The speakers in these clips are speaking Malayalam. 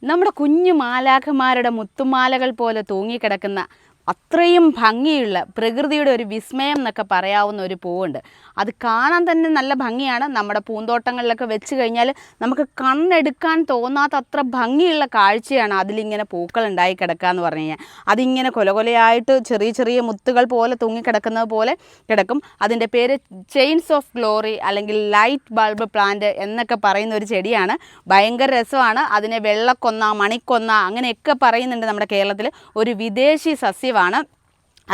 നമ്മുടെ കുഞ്ഞു മാലാഖമാരുടെ മുത്തുമാലകൾ പോലെ തൂങ്ങിക്കിടക്കുന്ന അത്രയും ഭംഗിയുള്ള പ്രകൃതിയുടെ ഒരു വിസ്മയം എന്നൊക്കെ പറയാവുന്ന ഒരു പൂവുണ്ട്. അത് കാണാൻ തന്നെ നല്ല ഭംഗിയാണ്. നമ്മുടെ പൂന്തോട്ടങ്ങളിലൊക്കെ വെച്ച് കഴിഞ്ഞാൽ നമുക്ക് കണ്ണെടുക്കാൻ തോന്നാത്ത അത്ര ഭംഗിയുള്ള കാഴ്ചയാണ് അതിലിങ്ങനെ പൂക്കൾ ഉണ്ടായി കിടക്കുക എന്ന് പറഞ്ഞു കഴിഞ്ഞാൽ. അതിങ്ങനെ കൊലകൊലയായിട്ട് ചെറിയ ചെറിയ മുത്തുകൾ പോലെ തൂങ്ങിക്കിടക്കുന്നത് പോലെ കിടക്കും. അതിൻ്റെ പേര് ചെയിൻസ് ഓഫ് ഗ്ലോറി അല്ലെങ്കിൽ ലൈറ്റ് ബൾബ് പ്ലാന്റ് എന്നൊക്കെ പറയുന്ന ഒരു ചെടിയാണ്. ഭയങ്കര രസമാണ്. അതിനെ വെള്ളക്കൊന്ന, മണിക്കൊന്ന അങ്ങനെയൊക്കെ പറയുന്നുണ്ട് നമ്മുടെ കേരളത്തിൽ. ഒരു വിദേശി സസ്യമാണ്.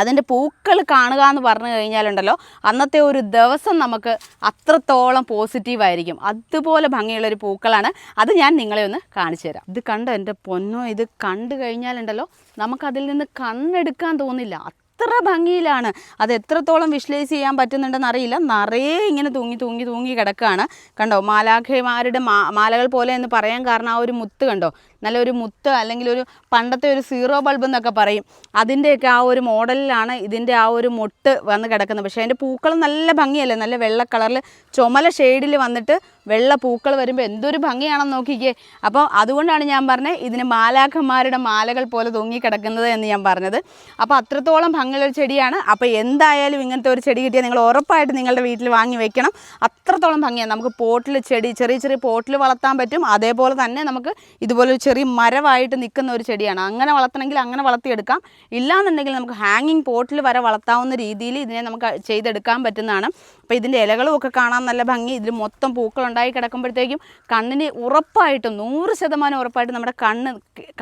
അതിൻ്റെ പൂക്കൾ കാണുക എന്ന് പറഞ്ഞു കഴിഞ്ഞാലുണ്ടല്ലോ, അന്നത്തെ ഒരു ദിവസം നമുക്ക് അത്രത്തോളം പോസിറ്റീവായിരിക്കും. അതുപോലെ ഭംഗിയുള്ളൊരു പൂക്കളാണ്. അത് ഞാൻ നിങ്ങളെ ഒന്ന് കാണിച്ചു തരാം. ഇത് കണ്ടോ എൻ്റെ പൊന്നോ, ഇത് കണ്ടു കഴിഞ്ഞാലുണ്ടല്ലോ നമുക്കതിൽ നിന്ന് കണ്ണെടുക്കാൻ തോന്നില്ല. അത്ര ഭംഗിയിലാണ്. അത് എത്രത്തോളം വിഷ്വലൈസ് ചെയ്യാൻ പറ്റുന്നുണ്ടെന്ന് അറിയില്ല. നിറയെ ഇങ്ങനെ തൂങ്ങി കിടക്കുകയാണ്. കണ്ടോ, മാലാഖമാരുടെ മാലകൾ പോലെ എന്ന് പറയാൻ കാരണം ആ ഒരു മുത്ത് കണ്ടോ, നല്ലൊരു മുത്ത് അല്ലെങ്കിൽ ഒരു പണ്ടത്തെ ഒരു സീറോ ബൾബ് എന്നൊക്കെ പറയും, അതിൻ്റെയൊക്കെ ആ ഒരു മോഡലിലാണ് ഇതിൻ്റെ ആ ഒരു മൊട്ട് വന്ന് കിടക്കുന്നത്. പക്ഷേ അതിൻ്റെ പൂക്കൾ നല്ല ഭംഗിയല്ലേ, നല്ല വെള്ള കളറിൽ ചുമല ഷെയ്ഡിൽ വന്നിട്ട് വെള്ള പൂക്കൾ വരുമ്പോൾ എന്തൊരു ഭംഗിയാണെന്ന് നോക്കിക്കേ. അപ്പോൾ അതുകൊണ്ടാണ് ഞാൻ പറഞ്ഞത് ഇതിന് മാലാഖമാരുടെ മാലകൾ പോലെ തൂങ്ങിക്കിടക്കുന്നത് എന്ന് ഞാൻ പറഞ്ഞത്. അപ്പോൾ അത്രത്തോളം ഭംഗിയുള്ളൊരു ചെടിയാണ്. അപ്പോൾ എന്തായാലും ഇങ്ങനത്തെ ഒരു ചെടി കിട്ടിയാൽ നിങ്ങൾ ഉറപ്പായിട്ട് നിങ്ങളുടെ വീട്ടിൽ വാങ്ങി വെക്കണം. അത്രത്തോളം ഭംഗിയാണ്. നമുക്ക് പോട്ടിൽ ചെടി ചെറിയ പോട്ടിൽ വളർത്താൻ പറ്റും. അതേപോലെ തന്നെ നമുക്ക് ഇതുപോലെ ചെറിയ മരമായിട്ട് നിൽക്കുന്ന ഒരു ചെടിയാണ്. അങ്ങനെ വളർത്തണമെങ്കിൽ അങ്ങനെ വളർത്തിയെടുക്കാം. ഇല്ലാന്നുണ്ടെങ്കിൽ നമുക്ക് ഹാങ്ങിങ് പോട്ടിൽ വരെ വളർത്താവുന്ന രീതിയിൽ ഇതിനെ നമുക്ക് ചെയ്തെടുക്കാൻ പറ്റുന്നതാണ്. അപ്പോൾ ഇതിൻ്റെ ഇലകളും ഒക്കെ കാണാൻ നല്ല ഭംഗി. ഇതിൽ മൊത്തം പൂക്കളുണ്ടായി കിടക്കുമ്പോഴത്തേക്കും കണ്ണിന് ഉറപ്പായിട്ടും 100% ഉറപ്പായിട്ടും നമ്മുടെ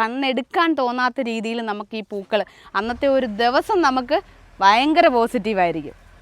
കണ്ണെടുക്കാൻ തോന്നാത്ത രീതിയിൽ നമുക്ക് ഈ പൂക്കൾ അന്നത്തെ ഒരു ദിവസം നമുക്ക് ഭയങ്കര പോസിറ്റീവായിരിക്കും.